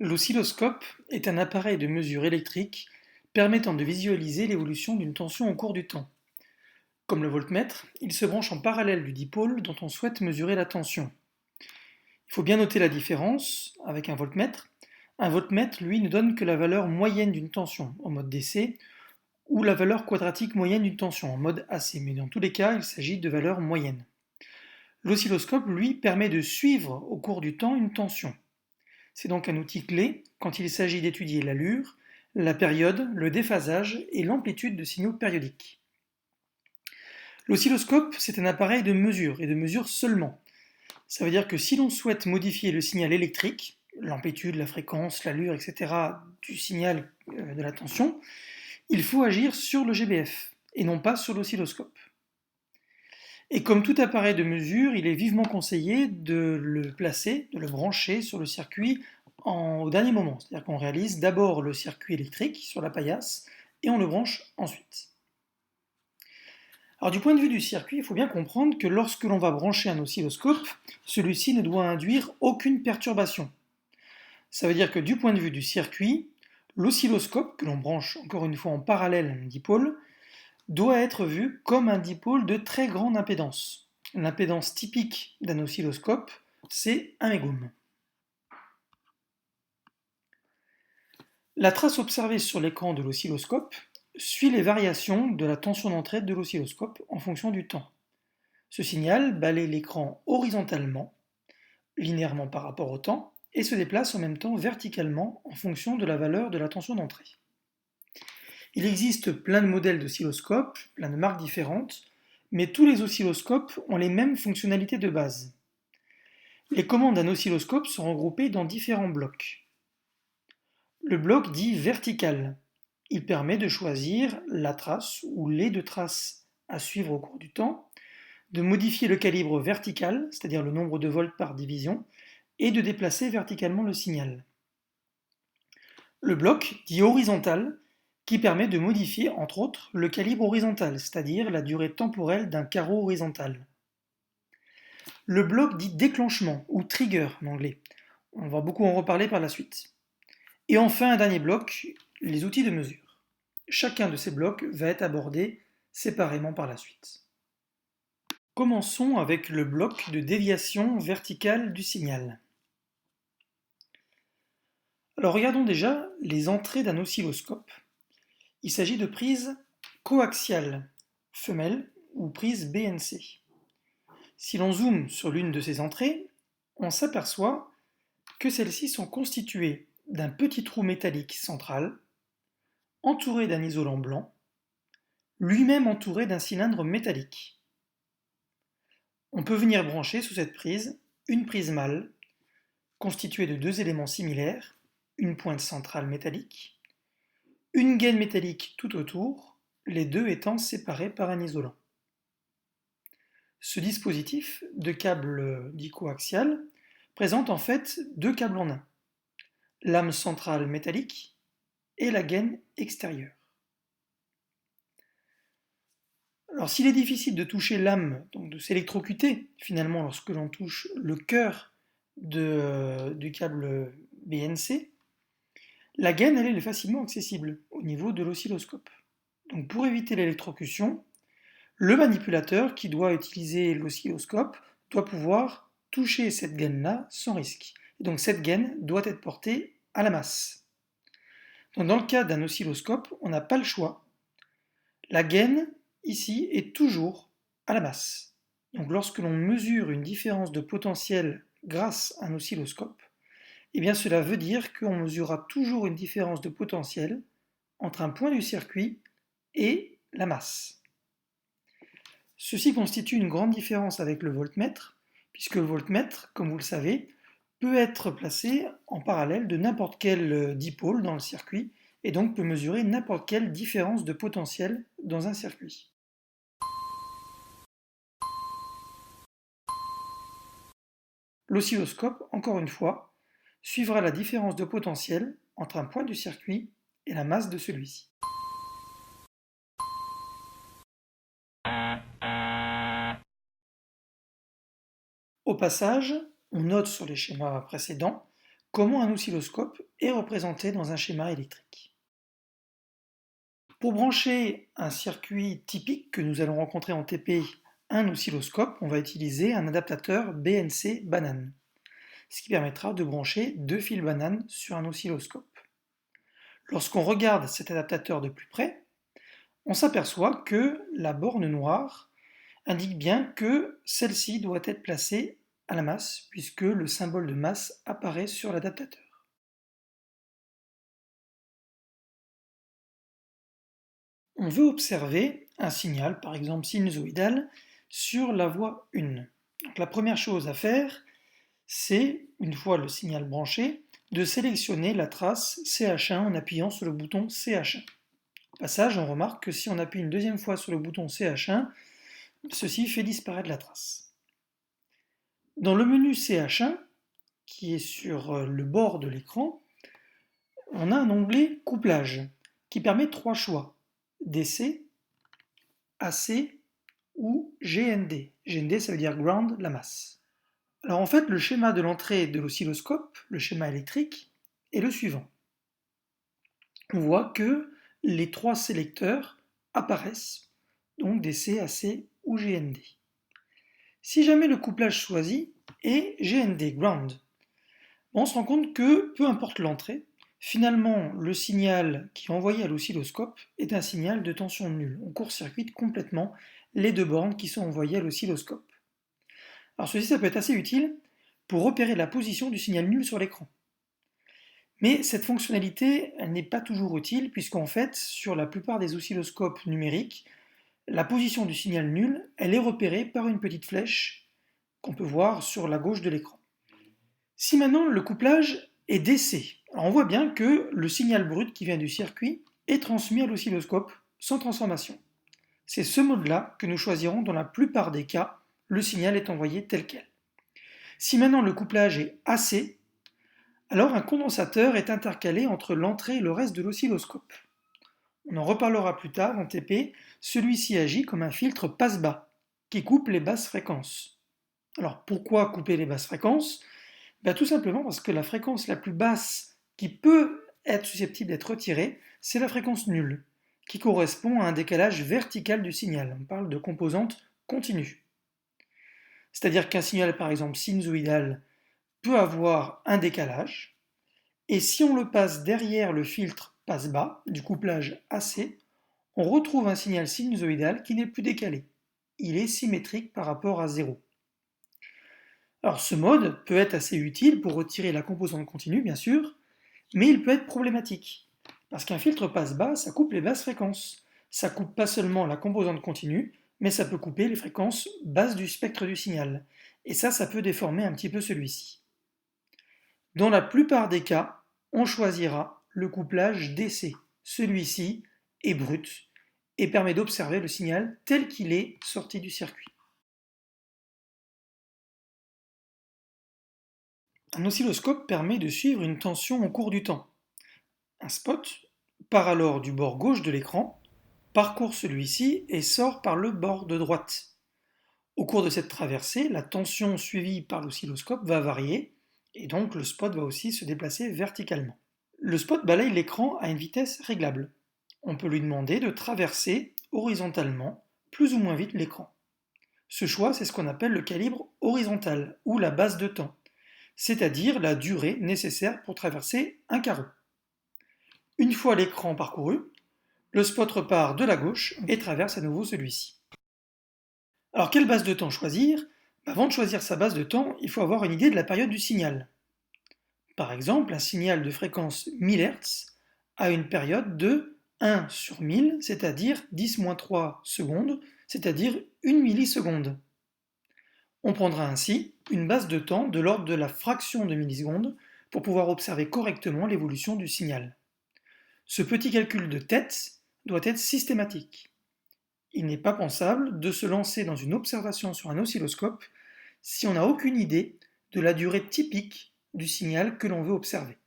L'oscilloscope est un appareil de mesure électrique permettant de visualiser l'évolution d'une tension au cours du temps. Comme le voltmètre, il se branche en parallèle du dipôle dont on souhaite mesurer la tension. Il faut bien noter la différence avec un voltmètre. Un voltmètre, lui, ne donne que la valeur moyenne d'une tension en mode DC ou la valeur quadratique moyenne d'une tension en mode AC, mais dans tous les cas, il s'agit de valeurs moyennes. L'oscilloscope, lui, permet de suivre au cours du temps une tension. C'est donc un outil clé quand il s'agit d'étudier l'allure, la période, le déphasage et l'amplitude de signaux périodiques. L'oscilloscope, c'est un appareil de mesure et de mesure seulement. Ça veut dire que si l'on souhaite modifier le signal électrique, l'amplitude, la fréquence, l'allure, etc. du signal de la tension, il faut agir sur le GBF et non pas sur l'oscilloscope. Et comme tout appareil de mesure, il est vivement conseillé de le placer, de le brancher sur le circuit au dernier moment. C'est-à-dire qu'on réalise d'abord le circuit électrique sur la paillasse et on le branche ensuite. Alors du point de vue du circuit, il faut bien comprendre que lorsque l'on va brancher un oscilloscope, celui-ci ne doit induire aucune perturbation. Ça veut dire que du point de vue du circuit, l'oscilloscope, que l'on branche encore une fois en parallèle à un dipôle, doit être vu comme un dipôle de très grande impédance. L'impédance typique d'un oscilloscope, c'est 1 mégohm. La trace observée sur l'écran de l'oscilloscope suit les variations de la tension d'entrée de l'oscilloscope en fonction du temps. Ce signal balaie l'écran horizontalement, linéairement par rapport au temps, et se déplace en même temps verticalement en fonction de la valeur de la tension d'entrée. Il existe plein de modèles d'oscilloscopes, plein de marques différentes, mais tous les oscilloscopes ont les mêmes fonctionnalités de base. Les commandes d'un oscilloscope sont regroupées dans différents blocs. Le bloc dit vertical. Il permet de choisir la trace ou les deux traces à suivre au cours du temps, de modifier le calibre vertical, c'est-à-dire le nombre de volts par division, et de déplacer verticalement le signal. Le bloc dit horizontal, qui permet de modifier, entre autres, le calibre horizontal, c'est-à-dire la durée temporelle d'un carreau horizontal. Le bloc dit déclenchement, ou trigger en anglais. On va beaucoup en reparler par la suite. Et enfin, un dernier bloc, les outils de mesure. Chacun de ces blocs va être abordé séparément par la suite. Commençons avec le bloc de déviation verticale du signal. Alors regardons déjà les entrées d'un oscilloscope. Il s'agit de prises coaxiales, femelles ou prises BNC. Si l'on zoome sur l'une de ces entrées, on s'aperçoit que celles-ci sont constituées d'un petit trou métallique central, entouré d'un isolant blanc, lui-même entouré d'un cylindre métallique. On peut venir brancher sous cette prise une prise mâle, constituée de deux éléments similaires, une pointe centrale métallique, une gaine métallique tout autour, les deux étant séparés par un isolant. Ce dispositif de câble dicoaxial présente en fait deux câbles en un, lame centrale métallique et la gaine extérieure. Alors s'il est difficile de toucher l'âme, donc de s'électrocuter finalement lorsque l'on touche le cœur du câble BNC, la gaine elle est facilement accessible au niveau de l'oscilloscope. Donc pour éviter l'électrocution, le manipulateur qui doit utiliser l'oscilloscope doit pouvoir toucher cette gaine-là sans risque. Et donc cette gaine doit être portée à la masse. Donc dans le cas d'un oscilloscope, on n'a pas le choix. La gaine, ici, est toujours à la masse. Donc lorsque l'on mesure une différence de potentiel grâce à un oscilloscope, eh bien cela veut dire qu'on mesurera toujours une différence de potentiel entre un point du circuit et la masse. Ceci constitue une grande différence avec le voltmètre, puisque le voltmètre, comme vous le savez, peut être placé en parallèle de n'importe quel dipôle dans le circuit, et donc peut mesurer n'importe quelle différence de potentiel dans un circuit. L'oscilloscope, encore une fois, suivra la différence de potentiel entre un point du circuit et la masse de celui-ci. Au passage, on note sur les schémas précédents comment un oscilloscope est représenté dans un schéma électrique. Pour brancher un circuit typique que nous allons rencontrer en TP à un oscilloscope, on va utiliser un adaptateur BNC banane, ce qui permettra de brancher deux fils bananes sur un oscilloscope. Lorsqu'on regarde cet adaptateur de plus près, on s'aperçoit que la borne noire indique bien que celle-ci doit être placée à la masse, puisque le symbole de masse apparaît sur l'adaptateur. On veut observer un signal, par exemple sinusoïdal, sur la voie 1. Donc la première chose à faire, c'est, une fois le signal branché, de sélectionner la trace CH1 en appuyant sur le bouton CH1. Au passage, on remarque que si on appuie une deuxième fois sur le bouton CH1, ceci fait disparaître la trace. Dans le menu CH1, qui est sur le bord de l'écran, on a un onglet couplage qui permet trois choix: DC, AC ou GND. GND, ça veut dire ground, la masse. Alors en fait, le schéma de l'entrée de l'oscilloscope, le schéma électrique, est le suivant. On voit que les trois sélecteurs apparaissent, donc DC, AC ou GND. Si jamais le couplage choisi est GND, ground, on se rend compte que, peu importe l'entrée, finalement, le signal qui est envoyé à l'oscilloscope est un signal de tension nulle. On court-circuite complètement les deux bornes qui sont envoyées à l'oscilloscope. Alors ceci, ça peut être assez utile pour repérer la position du signal nul sur l'écran. Mais cette fonctionnalité, elle n'est pas toujours utile, puisqu'en fait, sur la plupart des oscilloscopes numériques, la position du signal nul, elle est repérée par une petite flèche qu'on peut voir sur la gauche de l'écran. Si maintenant le couplage est DC, alors on voit bien que le signal brut qui vient du circuit est transmis à l'oscilloscope sans transformation. C'est ce mode-là que nous choisirons dans la plupart des cas, le signal est envoyé tel quel. Si maintenant le couplage est AC, alors un condensateur est intercalé entre l'entrée et le reste de l'oscilloscope. On en reparlera plus tard en TP, celui-ci agit comme un filtre passe-bas, qui coupe les basses fréquences. Alors pourquoi couper les basses fréquences? Tout simplement parce que la fréquence la plus basse qui peut être susceptible d'être retirée, c'est la fréquence nulle, qui correspond à un décalage vertical du signal. On parle de composante continue. C'est-à-dire qu'un signal, par exemple sinusoïdal, peut avoir un décalage, et si on le passe derrière le filtre passe-bas du couplage AC, on retrouve un signal sinusoïdal qui n'est plus décalé. Il est symétrique par rapport à 0. Alors ce mode peut être assez utile pour retirer la composante continue, bien sûr, mais il peut être problématique. Parce qu'un filtre passe-bas, ça coupe les basses fréquences. Ça coupe pas seulement la composante continue, mais ça peut couper les fréquences basses du spectre du signal. Et ça peut déformer un petit peu celui-ci. Dans la plupart des cas, on choisira le couplage DC. Celui-ci est brut et permet d'observer le signal tel qu'il est sorti du circuit. Un oscilloscope permet de suivre une tension au cours du temps. Un spot part alors du bord gauche de l'écran, parcourt celui-ci et sort par le bord de droite. Au cours de cette traversée, la tension suivie par l'oscilloscope va varier et donc le spot va aussi se déplacer verticalement. Le spot balaye l'écran à une vitesse réglable. On peut lui demander de traverser horizontalement plus ou moins vite l'écran. Ce choix, c'est ce qu'on appelle le calibre horizontal ou la base de temps, c'est-à-dire la durée nécessaire pour traverser un carreau. Une fois l'écran parcouru, le spot repart de la gauche et traverse à nouveau celui-ci. Alors quelle base de temps choisir? Avant de choisir sa base de temps, il faut avoir une idée de la période du signal. Par exemple, un signal de fréquence 1000 Hz a une période de 1 sur 1000, c'est-à-dire 10-3 secondes, c'est-à-dire 1 milliseconde. On prendra ainsi une base de temps de l'ordre de la fraction de milliseconde pour pouvoir observer correctement l'évolution du signal. Ce petit calcul de tête doit être systématique. Il n'est pas pensable de se lancer dans une observation sur un oscilloscope si on n'a aucune idée de la durée typique du signal que l'on veut observer.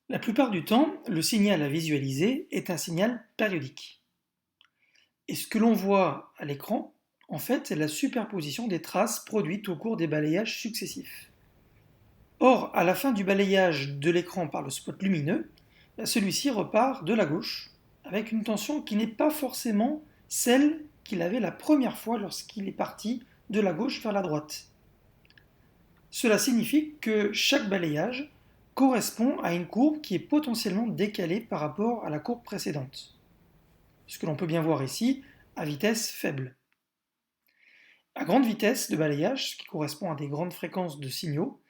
La plupart du temps, le signal à visualiser est un signal périodique. Et ce que l'on voit à l'écran, En fait, c'est la superposition des traces produites au cours des balayages successifs. Or, à la fin du balayage de l'écran par le spot lumineux, celui-ci repart de la gauche, avec une tension qui n'est pas forcément celle qu'il avait la première fois lorsqu'il est parti de la gauche vers la droite. Cela signifie que chaque balayage correspond à une courbe qui est potentiellement décalée par rapport à la courbe précédente. Ce que l'on peut bien voir ici à vitesse faible. À grande vitesse de balayage, ce qui correspond à des grandes fréquences de signaux,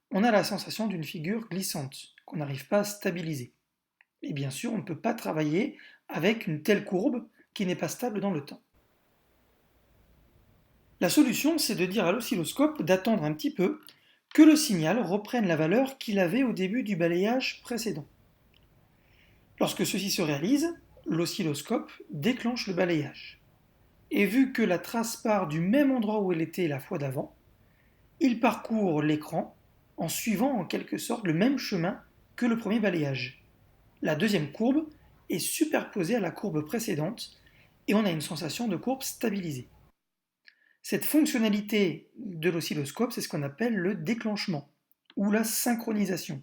on a la sensation d'une figure glissante, qu'on n'arrive pas à stabiliser. Et bien sûr, on ne peut pas travailler avec une telle courbe qui n'est pas stable dans le temps. La solution, c'est de dire à l'oscilloscope d'attendre un petit peu que le signal reprenne la valeur qu'il avait au début du balayage précédent. Lorsque ceci se réalise, l'oscilloscope déclenche le balayage. Et vu que la trace part du même endroit où elle était la fois d'avant, il parcourt l'écran en suivant en quelque sorte le même chemin que le premier balayage. La deuxième courbe est superposée à la courbe précédente et on a une sensation de courbe stabilisée. Cette fonctionnalité de l'oscilloscope, c'est ce qu'on appelle le déclenchement ou la synchronisation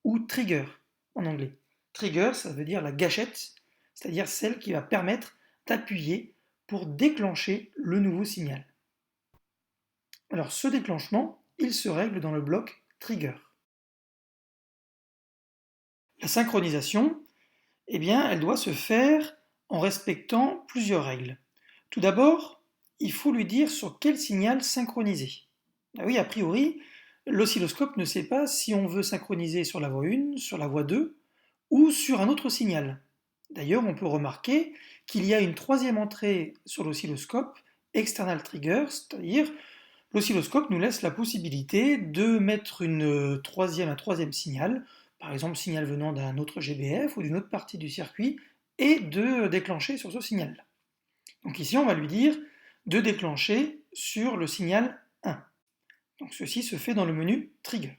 ou trigger en anglais. Trigger, ça veut dire la gâchette, c'est-à-dire celle qui va permettre d'appuyer pour déclencher le nouveau signal. Alors ce déclenchement, il se règle dans le bloc trigger. La synchronisation, eh bien, elle doit se faire en respectant plusieurs règles. Tout d'abord, il faut lui dire sur quel signal synchroniser. Ah oui, a priori, l'oscilloscope ne sait pas si on veut synchroniser sur la voie 1, sur la voie 2 ou sur un autre signal. D'ailleurs, on peut remarquer qu'il y a une troisième entrée sur l'oscilloscope, external trigger, c'est-à-dire l'oscilloscope nous laisse la possibilité de mettre un troisième signal, par exemple signal venant d'un autre GBF ou d'une autre partie du circuit, et de déclencher sur ce signal-là. Donc ici, on va lui dire de déclencher sur le signal 1. Donc ceci se fait dans le menu Trigger.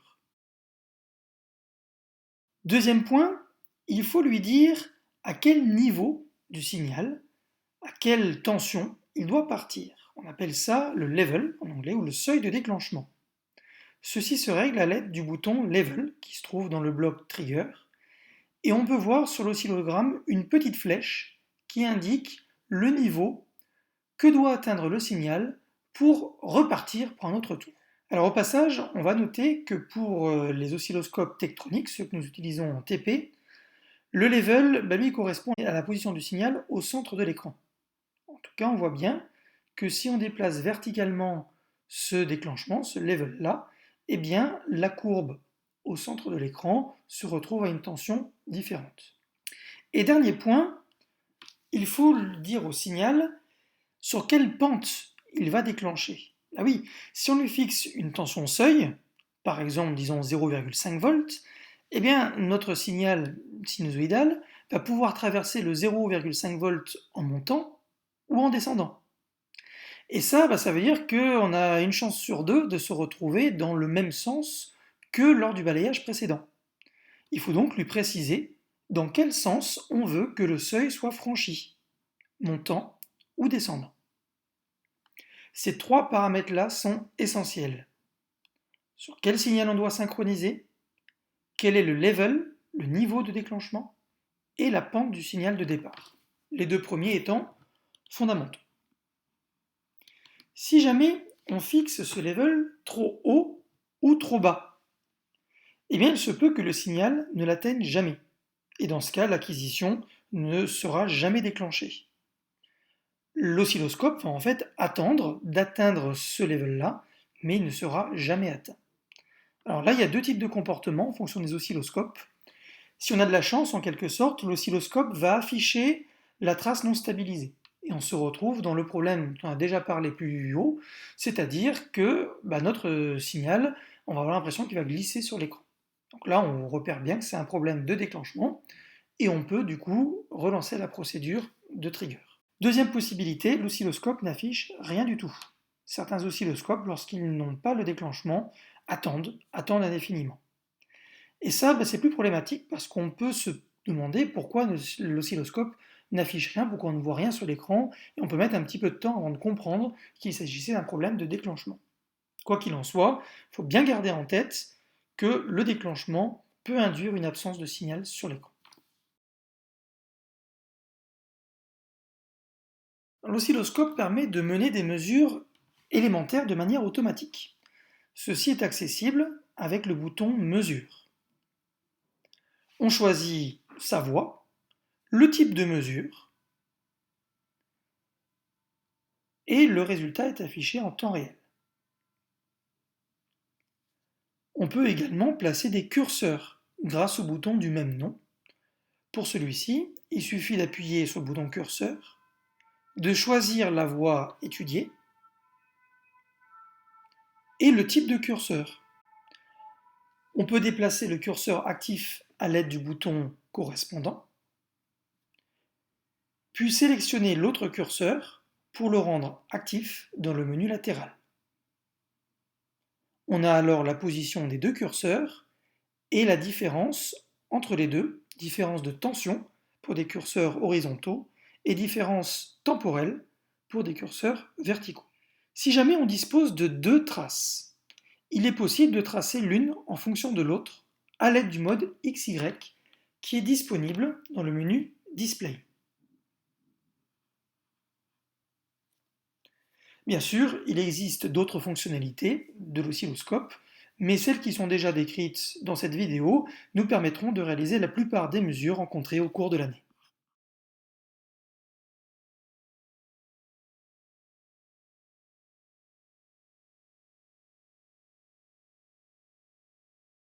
Deuxième point, il faut lui dire à quel niveau du signal, à quelle tension il doit partir. On appelle ça le level en anglais ou le seuil de déclenchement. Ceci se règle à l'aide du bouton Level qui se trouve dans le bloc Trigger et on peut voir sur l'oscillogramme une petite flèche qui indique le niveau que doit atteindre le signal pour repartir pour un autre tour. Alors au passage, on va noter que pour les oscilloscopes Tektronix, ceux que nous utilisons en TP, le level, lui correspond à la position du signal au centre de l'écran. En tout cas, on voit bien que si on déplace verticalement ce déclenchement, ce level-là, eh bien la courbe au centre de l'écran se retrouve à une tension différente. Et dernier point, il faut dire au signal sur quelle pente il va déclencher. Ah oui, si on lui fixe une tension seuil, par exemple disons 0,5 volts, eh bien notre signal sinusoïdal va pouvoir traverser le 0,5 volts en montant ou en descendant. Et ça, ça veut dire qu'on a une chance sur deux de se retrouver dans le même sens que lors du balayage précédent. Il faut donc lui préciser dans quel sens on veut que le seuil soit franchi, montant ou descendant. Ces trois paramètres-là sont essentiels. Sur quel signal on doit synchroniser, quel est le level, le niveau de déclenchement, et la pente du signal de départ. Les deux premiers étant fondamentaux. Si jamais on fixe ce level trop haut ou trop bas, eh bien il se peut que le signal ne l'atteigne jamais. Et dans ce cas, l'acquisition ne sera jamais déclenchée. L'oscilloscope va en fait attendre d'atteindre ce level-là, mais il ne sera jamais atteint. Alors là, il y a deux types de comportements en fonction des oscilloscopes. Si on a de la chance, en quelque sorte, l'oscilloscope va afficher la trace non stabilisée. Et on se retrouve dans le problème dont on a déjà parlé plus haut, c'est-à-dire que notre signal, on va avoir l'impression qu'il va glisser sur l'écran. Donc là, on repère bien que c'est un problème de déclenchement, et on peut du coup relancer la procédure de trigger. Deuxième possibilité, l'oscilloscope n'affiche rien du tout. Certains oscilloscopes, lorsqu'ils n'ont pas le déclenchement, attendent indéfiniment. Et ça, c'est plus problématique parce qu'on peut se demander pourquoi l'oscilloscope n'affiche rien pour qu'on ne voit rien sur l'écran et on peut mettre un petit peu de temps avant de comprendre qu'il s'agissait d'un problème de déclenchement. Quoi qu'il en soit, il faut bien garder en tête que le déclenchement peut induire une absence de signal sur l'écran. L'oscilloscope permet de mener des mesures élémentaires de manière automatique. Ceci est accessible avec le bouton Mesure. On choisit sa voix, le type de mesure, et le résultat est affiché en temps réel. On peut également placer des curseurs grâce au bouton du même nom. Pour celui-ci, il suffit d'appuyer sur le bouton curseur, de choisir la voie étudiée et le type de curseur. On peut déplacer le curseur actif à l'aide du bouton correspondant, puis sélectionner l'autre curseur pour le rendre actif dans le menu latéral. On a alors la position des deux curseurs et la différence entre les deux, différence de tension pour des curseurs horizontaux et différence temporelle pour des curseurs verticaux. Si jamais on dispose de deux traces, il est possible de tracer l'une en fonction de l'autre à l'aide du mode XY qui est disponible dans le menu Display. Bien sûr, il existe d'autres fonctionnalités de l'oscilloscope, mais celles qui sont déjà décrites dans cette vidéo nous permettront de réaliser la plupart des mesures rencontrées au cours de l'année.